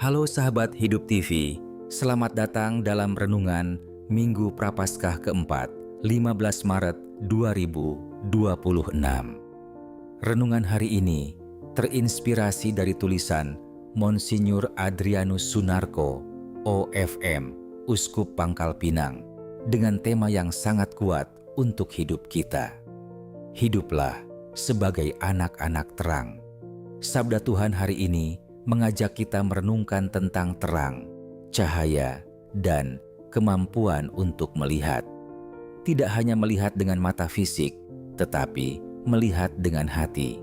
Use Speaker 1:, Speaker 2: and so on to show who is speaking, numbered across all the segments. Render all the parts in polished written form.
Speaker 1: Halo sahabat Hidup TV, selamat datang dalam Renungan Minggu Prapaskah keempat, 15 Maret 2026. Renungan hari ini terinspirasi dari tulisan Monsinyur Adrianus Sunarko, OFM, Uskup Pangkal Pinang, dengan tema yang sangat kuat untuk hidup kita. Hiduplah sebagai anak-anak terang. Sabda Tuhan hari ini mengajak kita merenungkan tentang terang, cahaya, dan kemampuan untuk melihat. Tidak hanya melihat dengan mata fisik, tetapi melihat dengan hati.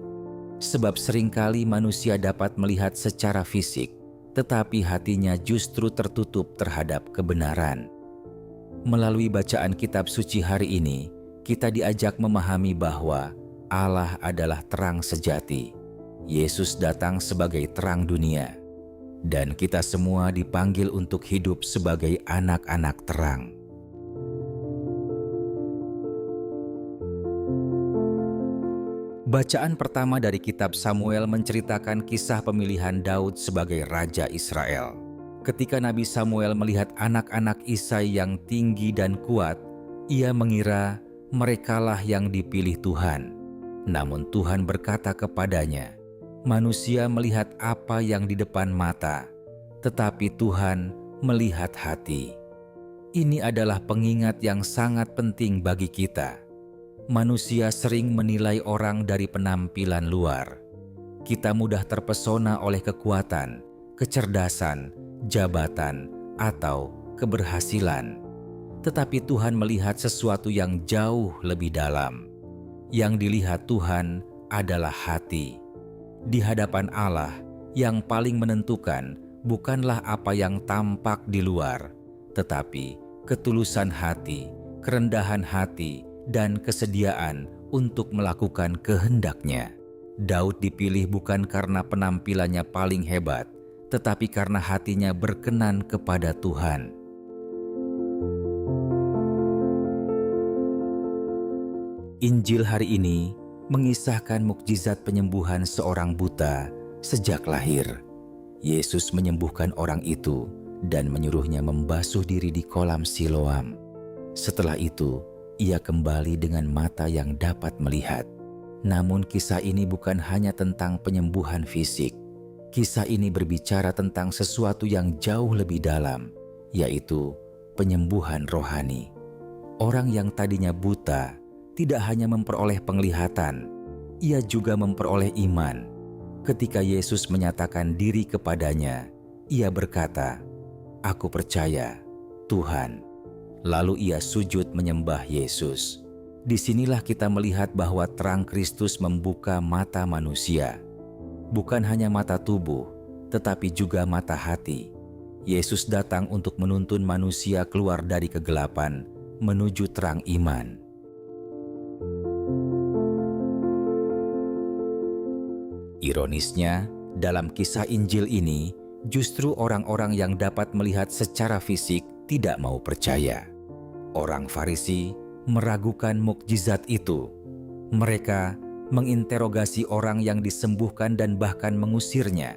Speaker 1: Sebab seringkali manusia dapat melihat secara fisik, tetapi hatinya justru tertutup terhadap kebenaran. Melalui bacaan kitab suci hari ini, kita diajak memahami bahwa Allah adalah terang sejati. Yesus datang sebagai terang dunia, dan kita semua dipanggil untuk hidup sebagai anak-anak terang. Bacaan pertama dari kitab Samuel menceritakan kisah pemilihan Daud sebagai Raja Israel. Ketika Nabi Samuel melihat anak-anak Isai yang tinggi dan kuat, ia mengira merekalah yang dipilih Tuhan. Namun Tuhan berkata kepadanya, "Manusia melihat apa yang di depan mata, tetapi Tuhan melihat hati." Ini adalah pengingat yang sangat penting bagi kita. Manusia sering menilai orang dari penampilan luar. Kita mudah terpesona oleh kekuatan, kecerdasan, jabatan, atau keberhasilan. Tetapi Tuhan melihat sesuatu yang jauh lebih dalam. Yang dilihat Tuhan adalah hati. Di hadapan Allah, yang paling menentukan bukanlah apa yang tampak di luar, tetapi ketulusan hati, kerendahan hati, dan kesediaan untuk melakukan kehendak-Nya. Daud dipilih bukan karena penampilannya paling hebat, tetapi karena hatinya berkenan kepada Tuhan. Injil hari ini mengisahkan mukjizat penyembuhan seorang buta sejak lahir. Yesus menyembuhkan orang itu dan menyuruhnya membasuh diri di kolam Siloam. Setelah itu, ia kembali dengan mata yang dapat melihat. Namun kisah ini bukan hanya tentang penyembuhan fisik. Kisah ini berbicara tentang sesuatu yang jauh lebih dalam, yaitu penyembuhan rohani. Orang yang tadinya buta tidak hanya memperoleh penglihatan, ia juga memperoleh iman. Ketika Yesus menyatakan diri kepadanya, ia berkata, "Aku percaya, Tuhan." Lalu ia sujud menyembah Yesus. Disinilah kita melihat bahwa terang Kristus membuka mata manusia. Bukan hanya mata tubuh, tetapi juga mata hati. Yesus datang untuk menuntun manusia keluar dari kegelapan menuju terang iman. Ironisnya, dalam kisah Injil ini, justru orang-orang yang dapat melihat secara fisik tidak mau percaya. Orang Farisi meragukan mukjizat itu. Mereka menginterogasi orang yang disembuhkan dan bahkan mengusirnya.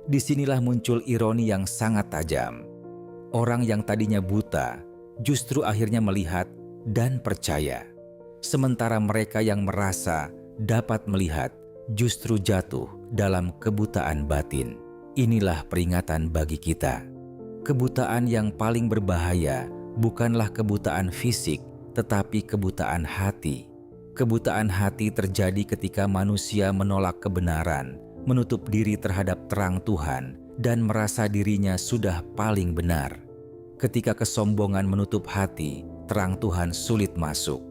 Speaker 1: Disinilah muncul ironi yang sangat tajam. Orang yang tadinya buta justru akhirnya melihat dan percaya. Sementara mereka yang merasa dapat melihat justru jatuh dalam kebutaan batin. Inilah peringatan bagi kita. Kebutaan yang paling berbahaya bukanlah kebutaan fisik, tetapi kebutaan hati. Kebutaan hati terjadi ketika manusia menolak kebenaran, menutup diri terhadap terang Tuhan, dan merasa dirinya sudah paling benar. Ketika kesombongan menutup hati, terang Tuhan sulit masuk.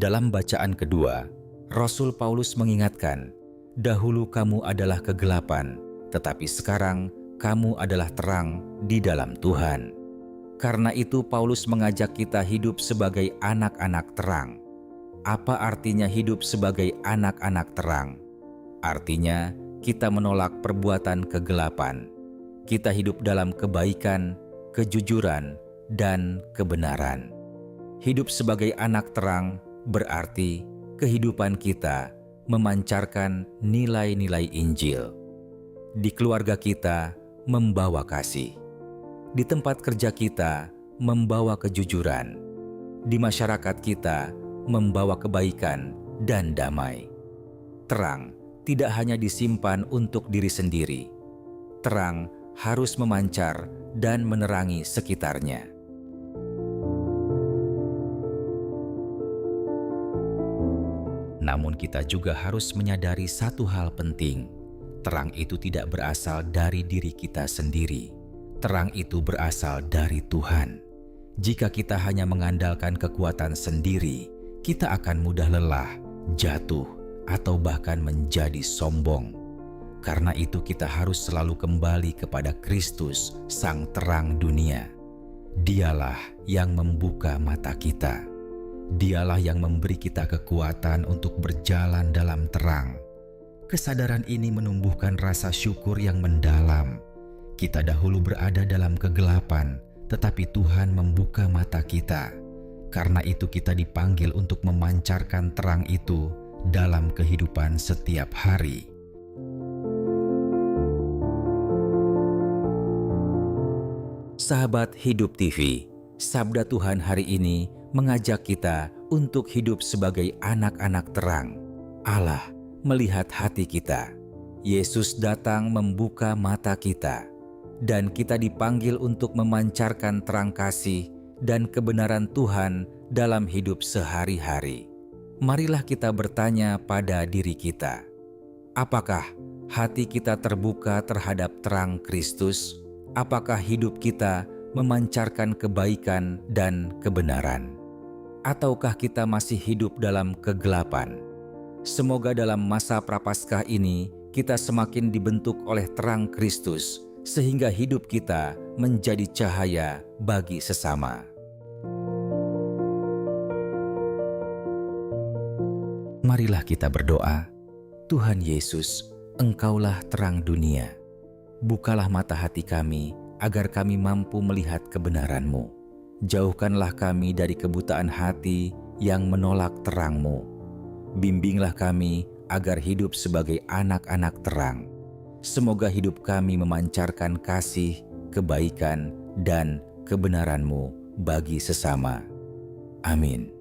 Speaker 1: Dalam bacaan kedua, Rasul Paulus mengingatkan, "Dahulu kamu adalah kegelapan, tetapi sekarang kamu adalah terang di dalam Tuhan." Karena itu Paulus mengajak kita hidup sebagai anak-anak terang. Apa artinya hidup sebagai anak-anak terang? Artinya kita menolak perbuatan kegelapan. Kita hidup dalam kebaikan, kejujuran, dan kebenaran. Hidup sebagai anak terang berarti kehidupan kita memancarkan nilai-nilai Injil. Di keluarga kita, membawa kasih. Di tempat kerja kita, membawa kejujuran. Di masyarakat kita, membawa kebaikan dan damai. Terang tidak hanya disimpan untuk diri sendiri. Terang harus memancar dan menerangi sekitarnya. Namun kita juga harus menyadari satu hal penting. Terang itu tidak berasal dari diri kita sendiri. Terang itu berasal dari Tuhan. Jika kita hanya mengandalkan kekuatan sendiri, kita akan mudah lelah, jatuh, atau bahkan menjadi sombong. Karena itu kita harus selalu kembali kepada Kristus, Sang Terang Dunia. Dialah yang membuka mata kita. Dialah yang memberi kita kekuatan untuk berjalan dalam terang. Kesadaran ini menumbuhkan rasa syukur yang mendalam. Kita dahulu berada dalam kegelapan, tetapi Tuhan membuka mata kita. Karena itu kita dipanggil untuk memancarkan terang itu dalam kehidupan setiap hari. Sahabat Hidup TV, Sabda Tuhan hari ini mengajak kita untuk hidup sebagai anak-anak terang. Allah melihat hati kita. Yesus datang membuka mata kita, dan kita dipanggil untuk memancarkan terang kasih dan kebenaran Tuhan dalam hidup sehari-hari. Marilah kita bertanya pada diri kita, apakah hati kita terbuka terhadap terang Kristus? Apakah hidup kita memancarkan kebaikan dan kebenaran? Ataukah kita masih hidup dalam kegelapan? Semoga dalam masa Prapaskah ini kita semakin dibentuk oleh terang Kristus, sehingga hidup kita menjadi cahaya bagi sesama. Marilah kita berdoa. Tuhan Yesus, Engkaulah terang dunia. Bukalah mata hati kami agar kami mampu melihat kebenaran-Mu. Jauhkanlah kami dari kebutaan hati yang menolak terang-Mu. Bimbinglah kami agar hidup sebagai anak-anak terang. Semoga hidup kami memancarkan kasih, kebaikan, dan kebenaran-Mu bagi sesama. Amin.